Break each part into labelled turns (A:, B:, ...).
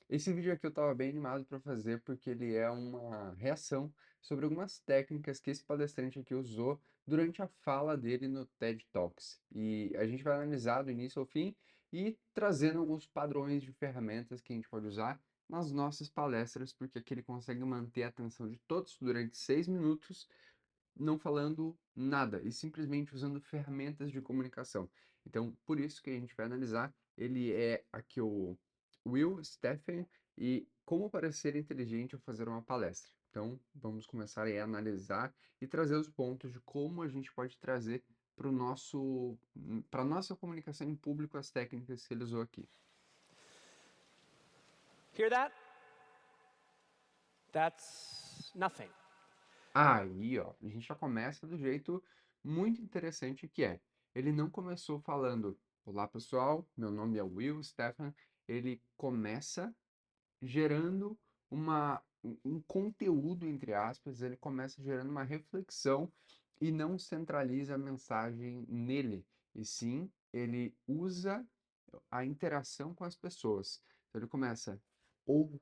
A: Esse vídeo aqui eu estava bem animado para fazer porque ele é uma reação sobre algumas técnicas que esse palestrante aqui usou durante a fala dele no TED Talks. E a gente vai analisar do início ao fim e trazendo alguns padrões de ferramentas que a gente pode usar nas nossas palestras, porque aqui ele consegue manter a atenção de todos durante 6 minutos não falando nada e simplesmente usando ferramentas de comunicação. Então, por isso que a gente vai analisar, ele é aqui o Will Stephen e como parecer inteligente ao fazer uma palestra. Então, vamos começar aí a analisar e trazer os pontos de como a gente pode trazer para nossa comunicação em público as técnicas que ele usou aqui.
B: Hear that? That's nothing.
A: Aí, ó, a gente já começa do jeito muito interessante que é. Ele não começou falando, olá pessoal, meu nome é Will Stephan. Ele começa gerando um conteúdo, entre aspas, ele começa gerando uma reflexão e não centraliza a mensagem nele. E sim, ele usa a interação com as pessoas. Então ele começa,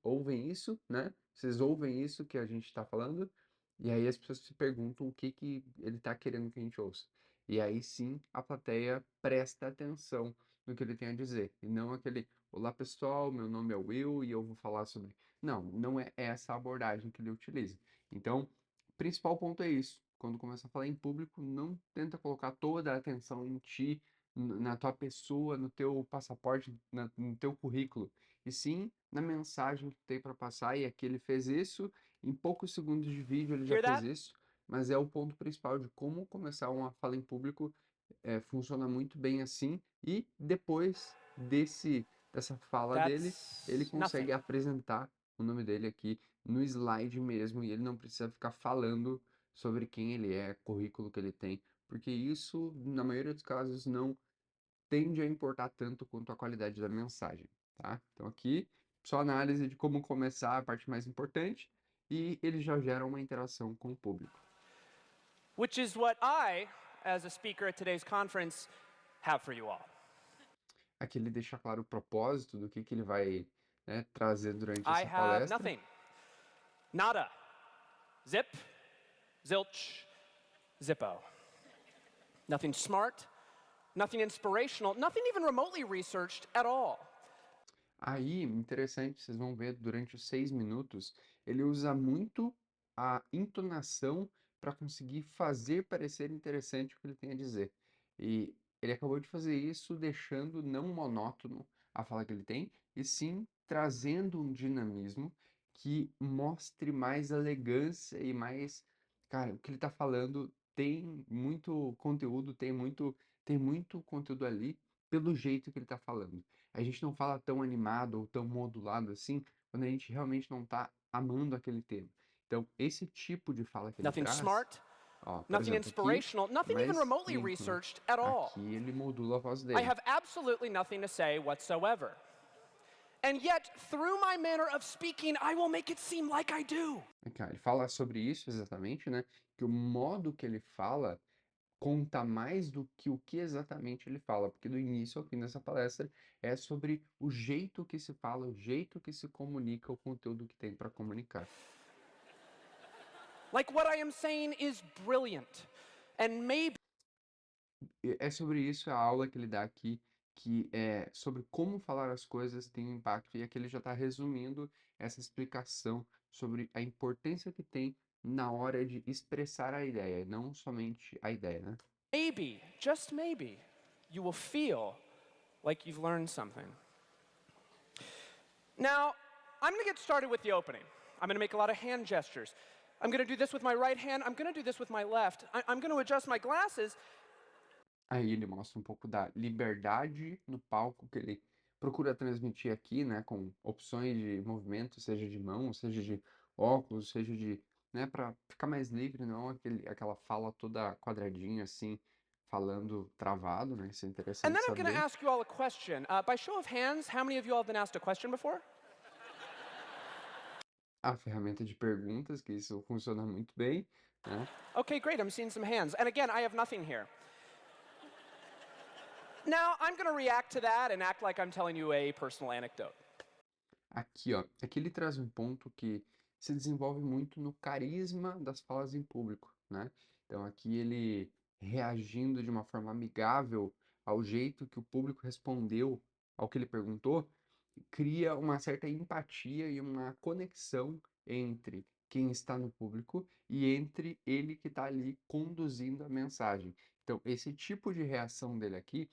A: ouvem isso, né? Vocês ouvem isso que a gente está falando? E aí as pessoas se perguntam o que que ele está querendo que a gente ouça. E aí sim a plateia presta atenção no que ele tem a dizer. E não aquele, olá pessoal, meu nome é Will e eu vou falar sobre. Não, não é essa a abordagem que ele utiliza. Então, o principal ponto é isso. Quando começa a falar em público, não tenta colocar toda a atenção em ti, na tua pessoa, no teu passaporte, no teu currículo, e sim na mensagem que tu tem para passar. E aqui ele fez isso, em poucos segundos de vídeo ele já
B: Hear
A: fez
B: that?
A: isso, mas é o ponto principal de como começar uma fala em público. Funciona muito bem assim, e depois dessa fala dele, ele
B: That's nothing.
A: consegue apresentar o nome dele aqui no slide mesmo, e ele não precisa ficar falando sobre quem ele é, currículo que ele tem, porque isso, na maioria dos casos, não tende a importar tanto quanto a qualidade da mensagem, tá? Então aqui, só análise de como começar a parte mais importante, e ele já gera uma interação com o público.
B: Which is what I, as a speaker at today's conference, have for you all.
A: Aqui ele deixa claro o propósito do que ele vai, né, trazer durante
B: I
A: essa
B: have
A: palestra.
B: nothing. Nada. Zip. Zilch. Zippo. Nothing smart. Nothing inspirational. Nothing even remotely researched at all.
A: Aí, interessante, vocês vão ver durante os 6 minutos, ele usa muito a entonação para conseguir fazer parecer interessante o que ele tem a dizer. E ele acabou de fazer isso deixando não monótono a fala que ele tem, e sim trazendo um dinamismo que mostre mais elegância e mais. Cara, o que ele está falando tem muito conteúdo, tem muito conteúdo ali pelo jeito que ele está falando. A gente não fala tão animado ou tão modulado assim quando a gente realmente não está amando aquele tema. Então, esse tipo de fala que ele
B: Nothing
A: traz,
B: smart.
A: ó, por
B: Nothing
A: exemplo, aqui,
B: inspirational. Nothing even
A: mais
B: remotely
A: limpo, né?
B: researched at all.
A: Aqui ele modula a voz
B: I
A: dele.
B: have absolutely nothing to say whatsoever. And yet, through my manner of speaking, I will make it seem like I do.
A: Aqui, ó, ele fala sobre isso exatamente, né? Que o modo que ele fala conta mais do que o que exatamente ele fala, porque do início ao fim dessa palestra é sobre o jeito que se fala, o jeito que se comunica, o conteúdo que tem para comunicar.
B: Like what I am saying is brilliant. And maybe
A: É sobre isso a aula que ele dá aqui, que é sobre como falar as coisas tem um impacto, e aqui ele já está resumindo essa explicação sobre a importância que tem na hora de expressar a ideia, não somente a ideia, né?
B: maybe, just maybe, you will feel like you've learned something. Now, I'm going to get started with the opening. I'm going to make a lot of hand gestures. I'm going to do this with my right hand. I'm going to do this with my left. I'm going to adjust my glasses.
A: Aí ele mostra um pouco da liberdade no palco que ele procura transmitir aqui, né, com opções de movimento, seja de mão, seja de óculos, seja de, né, para ficar mais livre, não aquela fala toda quadradinha assim, falando travado, né? Isso é
B: And
A: interessante
B: then I'm going to
A: saber.
B: ask you all a question. By show of hands, how many of you all have been asked a question before?
A: A ferramenta de perguntas, que isso funciona muito bem, né?
B: Okay, great. I'm seeing some hands. And again, I have nothing here. Now, I'm going to react to that and act like I'm telling you a personal anecdote.
A: Aqui ele traz um ponto que se desenvolve muito no carisma das falas em público, né? Então aqui ele reagindo de uma forma amigável ao jeito que o público respondeu ao que ele perguntou, cria uma certa empatia e uma conexão entre quem está no público e entre ele que está ali conduzindo a mensagem. Então, esse tipo de reação dele aqui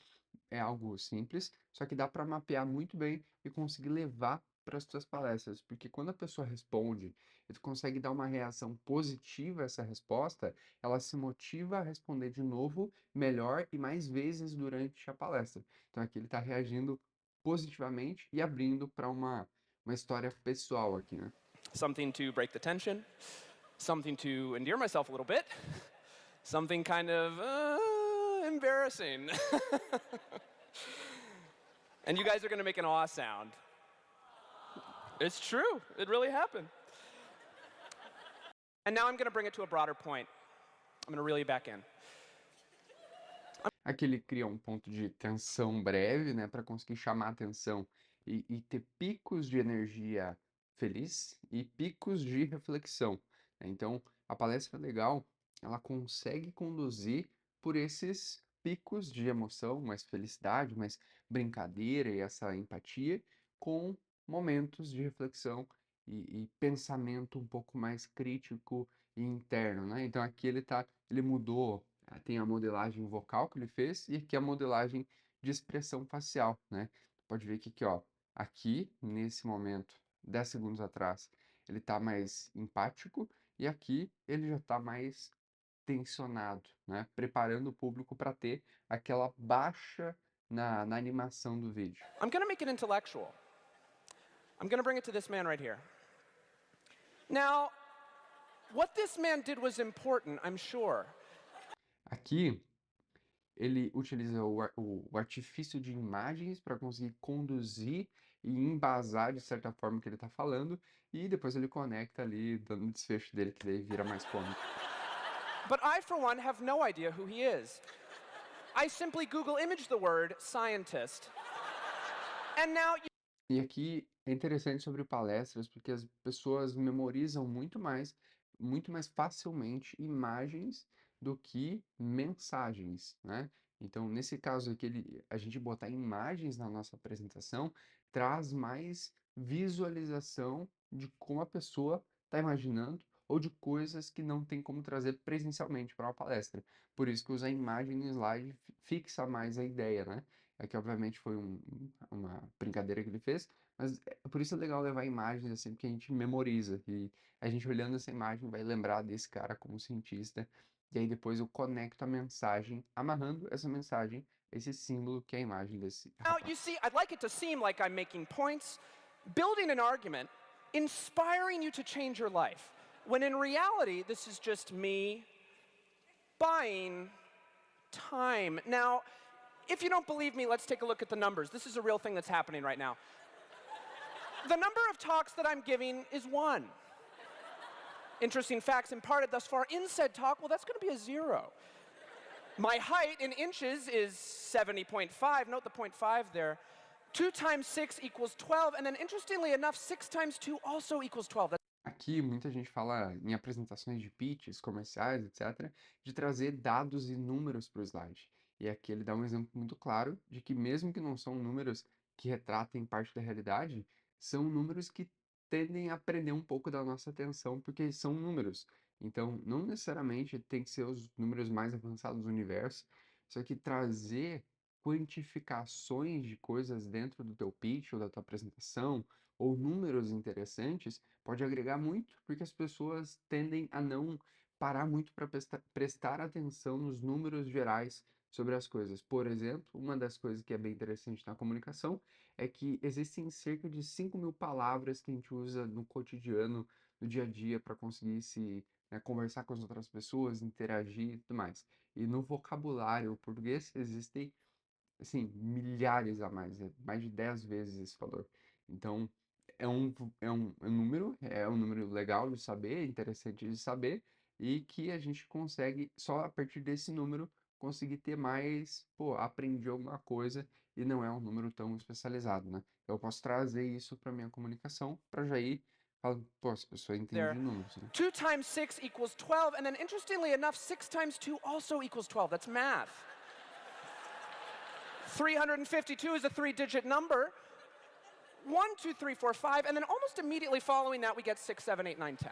A: é algo simples, só que dá para mapear muito bem e conseguir levar para as suas palestras, porque quando a pessoa responde e tu consegue dar uma reação positiva a essa resposta, ela se motiva a responder de novo, melhor e mais vezes durante a palestra. Então aqui ele está reagindo positivamente e abrindo para uma história pessoal aqui, né?
B: Something to break the tension, something to endear myself a little bit, something kind of embarrassing. And you guys are gonna make an awe sound. It's true, it really happened. And now I'm gonna bring it to a broader point. I'm gonna reel you back in.
A: Aqui ele cria um ponto de tensão breve, né, para conseguir chamar a atenção e ter picos de energia feliz e picos de reflexão, né? Então, a palestra legal, ela consegue conduzir por esses picos de emoção, mais felicidade, mais brincadeira e essa empatia, com momentos de reflexão e pensamento um pouco mais crítico e interno, né? Então aqui ele mudou, tem a modelagem vocal que ele fez e aqui a modelagem de expressão facial, né? Pode ver que aqui, ó, aqui nesse momento, 10 segundos atrás, ele tá mais empático e aqui ele já tá mais tensionado, né? Preparando o público para ter aquela baixa na animação do vídeo.
B: I'm gonna make it intellectual. I'm gonna bring it to this man right here. Now, what this man did was important, I'm sure.
A: Aqui ele utiliza o artifício de imagens para conseguir conduzir e embasar de certa forma o que ele está falando, e depois ele conecta ali, dando o desfecho dele, que daí vira mais cômico.
B: But I, for one, have no idea who he is. I simply Google image the word scientist. And now
A: E aqui é interessante sobre palestras, porque as pessoas memorizam muito mais facilmente imagens do que mensagens, né? Então, nesse caso aqui, a gente botar imagens na nossa apresentação traz mais visualização de como a pessoa está imaginando ou de coisas que não tem como trazer presencialmente para uma palestra. Por isso que usar imagem no slide fixa mais a ideia, né? Aqui, obviamente, foi uma brincadeira que ele fez, mas por isso é legal levar imagens assim, porque a gente memoriza. E a gente olhando essa imagem vai lembrar desse cara como cientista. E aí depois eu conecto a mensagem, amarrando essa mensagem, esse símbolo que é a imagem desse
B: Now,
A: rapaz.
B: you see, I'd like it to seem like I'm making points, building an argument, inspiring you to change your life, when in reality, this is just me buying time. Now, if you don't believe me, let's take a look at the numbers. This is a real thing that's happening right now. The number of talks that I'm giving is one. Interesting facts imparted thus far in said talk, well, that's going to be a 0. My height in inches is 70.5. Note the 0.5 there. 2 times 6 equals 12. And then, interestingly enough, 6 times 2 also equals 12.
A: Aqui muita gente fala em apresentações de pitches, comerciais, etc., de trazer dados e números para o slide. E aqui ele dá um exemplo muito claro de que mesmo que não são números que retratem parte da realidade, são números que tendem a prender um pouco da nossa atenção, porque são números. Então, não necessariamente tem que ser os números mais avançados do universo, só que trazer quantificações de coisas dentro do teu pitch ou da tua apresentação, ou números interessantes, pode agregar muito, porque as pessoas tendem a não parar muito para prestar atenção nos números gerais sobre as coisas. Por exemplo, uma das coisas que é bem interessante na comunicação é que existem cerca de 5.000 palavras que a gente usa no cotidiano, no dia a dia, para conseguir né, conversar com as outras pessoas, interagir e tudo mais. E no vocabulário português existem, assim, milhares a mais, mais de 10 vezes esse valor. Então, é um número legal de saber, interessante de saber, e que a gente consegue, só a partir desse número, conseguir ter mais, pô, aprendi alguma coisa e não é um número tão especializado, né? Eu posso trazer isso para minha comunicação para já ir falando, pô, essa pessoa entende
B: There.
A: de números, né?
B: 2 times 6 equals 12, and then interestingly enough, 6 times 2 also equals 12. That's math. 352 is a 3-digit number. 1, 2, 3, 4, 5, and then almost immediately following that, we get 6, 7, 8, 9, 10.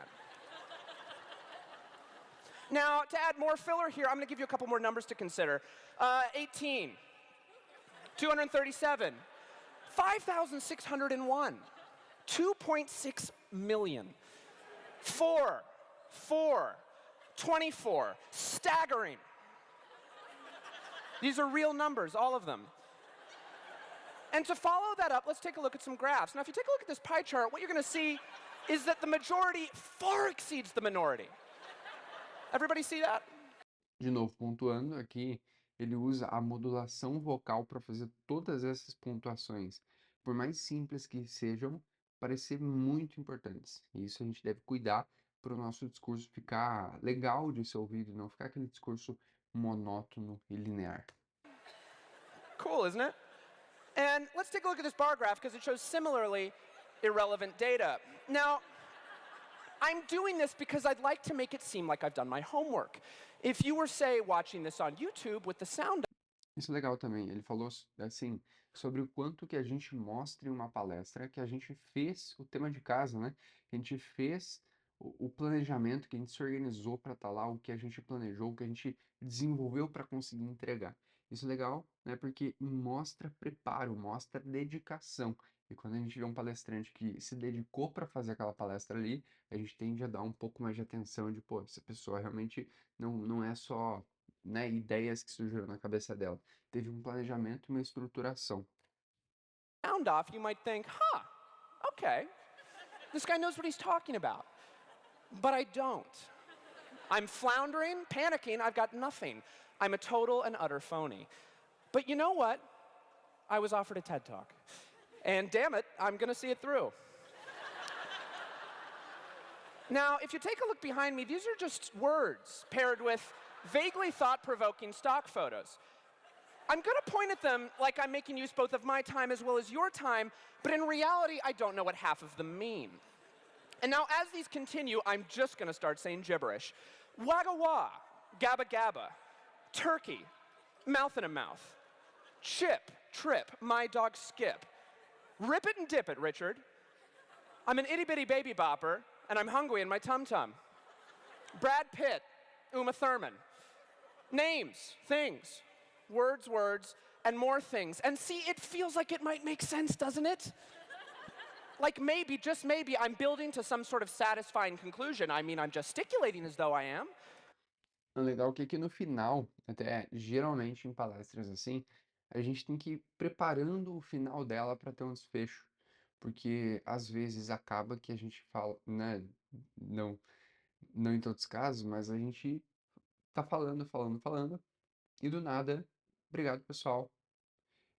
B: Now, to add more filler here, I'm going to give you a couple more numbers to consider. 18, 237, 5,601, 2.6 million, 4, 24, staggering. These are real numbers, all of them. And to follow that up, let's take a look at some graphs. Now, if you take a look at this pie chart, what you're going to see is that the majority far exceeds the minority. Everybody see that?
A: De novo, pontuando aqui, ele usa a modulação vocal para fazer todas essas pontuações, por mais simples que sejam, parecer muito importantes. E isso a gente deve cuidar para o nosso discurso ficar legal de ser ouvido, e não ficar aquele discurso monótono e linear.
B: Cool, isn't it? And let's take a look at this bar graph because it shows similarly irrelevant data. Now, I'm doing this because I'd like to make it seem like I've done my homework. If you were, say, watching this on YouTube with the sound
A: Isso é legal também. Ele falou assim sobre o quanto que a gente mostra em uma palestra que a gente fez o tema de casa, né? Que a gente fez o planejamento, que a gente se organizou para estar lá, o que a gente planejou, o que a gente desenvolveu para conseguir entregar. Isso é legal, né? Porque mostra preparo, mostra dedicação. E quando a gente vê um palestrante que se dedicou para fazer aquela palestra ali, a gente tende a dar um pouco mais de atenção de, pô, essa pessoa realmente não é só, né, ideias que surgiram na cabeça dela. Teve um planejamento e uma estruturação.
B: off, you might think, okay, this guy knows what he's talking about. But I don't. I'm floundering, panicking, I've got nothing. I'm a total and utter phony. But you know what? I was offered a TED Talk. And damn it, I'm going to see it through. Now, if you take a look behind me, these are just words paired with vaguely thought-provoking stock photos. I'm going to point at them like I'm making use both of my time as well as your time, but in reality, I don't know what half of them mean. And now, as these continue, I'm just going to start saying gibberish. Wagga wah, gabba gabba, turkey, mouth in a mouth, chip, trip, my dog Skip. Rip it and dip it, Richard. I'm an itty-bitty baby bopper, and I'm hungry in my tum-tum. Brad Pitt, Uma Thurman. Names, things, words, and more things. And see, it feels like it might make sense, doesn't it? Like maybe, just maybe, I'm building to some sort of satisfying conclusion. I mean, I'm gesticulating as though I am.
A: O legal é que aqui no final, até geralmente em palestras assim, a gente tem que ir preparando o final dela para ter um desfecho. Porque às vezes acaba que a gente fala, né? Não, não em todos os casos, mas a gente tá falando, e do nada, obrigado pessoal.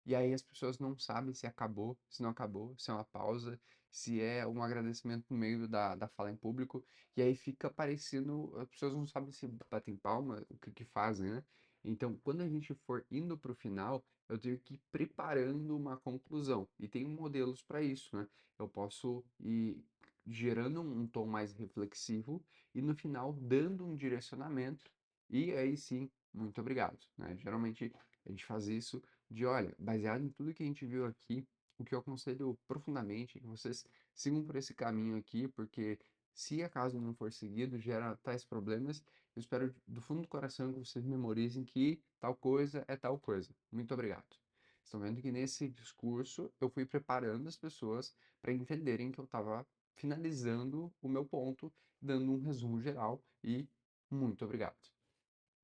A: E aí as pessoas não sabem se acabou, se não acabou, se é uma pausa, se é um agradecimento no meio da fala em público. E aí fica parecendo, as pessoas não sabem se batem palma, o que que fazem, né? Então, quando a gente for indo para o final, eu tenho que ir preparando uma conclusão. E tem modelos para isso, né? Eu posso ir gerando um tom mais reflexivo e no final dando um direcionamento. E aí sim, muito obrigado, né? Geralmente a gente faz isso de, olha, baseado em tudo que a gente viu aqui, o que eu aconselho profundamente é que vocês sigam por esse caminho aqui, porque se acaso não for seguido, gera tais problemas. Eu espero do fundo do coração que vocês memorizem que tal coisa é tal coisa. Muito obrigado. Estão vendo que nesse discurso eu fui preparando as pessoas para entenderem que eu estava finalizando o meu ponto, dando um resumo geral e muito obrigado.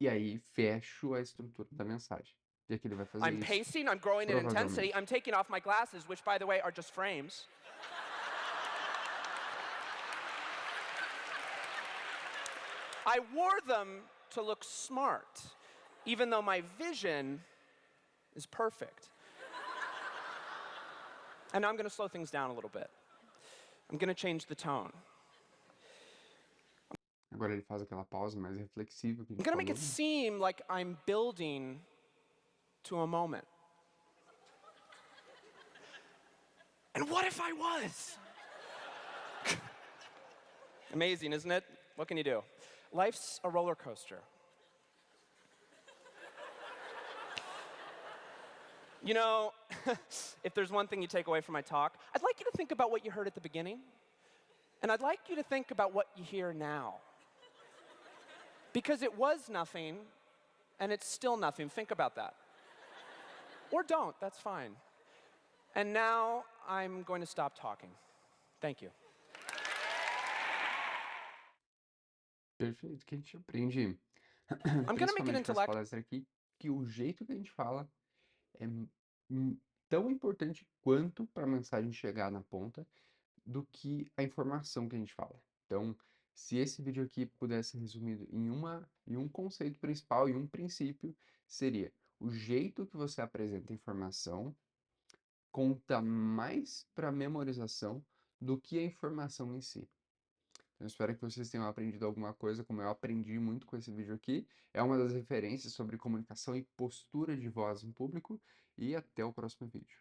A: E aí fecho a estrutura da mensagem. E aqui ele vai fazer
B: I'm
A: isso,
B: pacing, I'm growing in intensity,
A: provavelmente.
B: I'm taking off my glasses, which, by the way, are just frames. I wore them to look smart, even though my vision is perfect. And now I'm going to slow things down a little bit. I'm going to change the tone.
A: Agora ele faz aquela pausa mais reflexiva que a
B: I'm
A: gente
B: gonna make it
A: falou, né?
B: seem like I'm building to a moment. And what if I was? Amazing, isn't it? What can you do? Life's a roller coaster. You know, if there's one thing you take away from my talk, I'd like you to think about what you heard at the beginning, and I'd like you to think about what you hear now. Because it was nothing, and it's still nothing. Think about that. Or don't, that's fine. And now I'm going to stop talking. Thank you.
A: Perfeito, que a gente aprende,
B: I'm gonna make it
A: principalmente com essa
B: intellect.
A: palestra aqui, que o jeito que a gente fala é tão importante quanto para a mensagem chegar na ponta do que a informação que a gente fala. Então, se esse vídeo aqui pudesse ser resumido em um conceito principal e um princípio, seria o jeito que você apresenta a informação conta mais para memorização do que a informação em si. Eu espero que vocês tenham aprendido alguma coisa, como eu aprendi muito com esse vídeo aqui. É uma das referências sobre comunicação e postura de voz em público. E até o próximo vídeo.